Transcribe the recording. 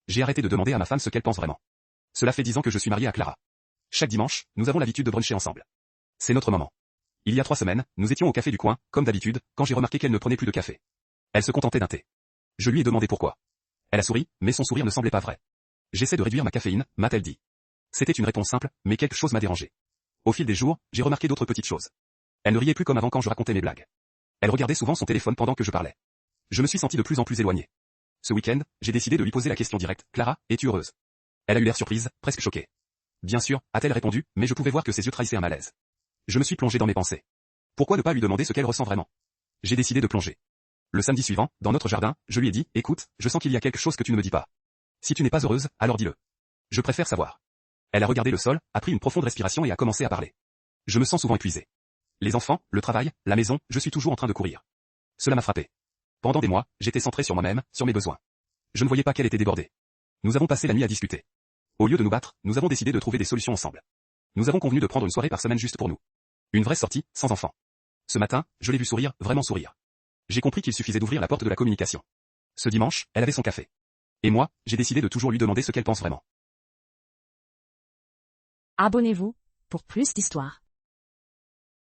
J'ai arrêté de demander à ma femme ce qu'elle pense vraiment. Cela fait 10 ans que je suis marié à Clara. Chaque dimanche, nous avons l'habitude de bruncher ensemble. C'est notre moment. Il y a 3 semaines, nous étions au café du coin, comme d'habitude, quand j'ai remarqué qu'elle ne prenait plus de café. Elle se contentait d'un thé. Je lui ai demandé pourquoi. Elle a souri, mais son sourire ne semblait pas vrai. J'essaie de réduire ma caféine, m'a-t-elle dit. C'était une réponse simple, mais quelque chose m'a dérangé. Au fil des jours, j'ai remarqué d'autres petites choses. Elle ne riait plus comme avant quand je racontais mes blagues. Elle regardait souvent son téléphone pendant que je parlais. Je me suis senti de plus en plus éloigné. Ce week-end, j'ai décidé de lui poser la question directe. Clara, es-tu heureuse? Elle a eu l'air surprise, presque choquée. Bien sûr, a-t-elle répondu, mais je pouvais voir que ses yeux trahissaient un malaise. Je me suis plongé dans mes pensées. Pourquoi ne pas lui demander ce qu'elle ressent vraiment? J'ai décidé de plonger. Le samedi suivant, dans notre jardin, je lui ai dit, écoute, je sens qu'il y a quelque chose que tu ne me dis pas. Si tu n'es pas heureuse, alors dis-le. Je préfère savoir. Elle a regardé le sol, a pris une profonde respiration et a commencé à parler. Je me sens souvent épuisé. Les enfants, le travail, la maison, je suis toujours en train de courir. Cela m'a frappé. Pendant des mois, j'étais centré sur moi-même, sur mes besoins. Je ne voyais pas qu'elle était débordée. Nous avons passé la nuit à discuter. Au lieu de nous battre, nous avons décidé de trouver des solutions ensemble. Nous avons convenu de prendre une soirée par semaine juste pour nous. Une vraie sortie, sans enfants. Ce matin, je l'ai vu sourire, vraiment sourire. J'ai compris qu'il suffisait d'ouvrir la porte de la communication. Ce dimanche, elle avait son café. Et moi, j'ai décidé de toujours lui demander ce qu'elle pense vraiment. Abonnez-vous pour plus d'histoires.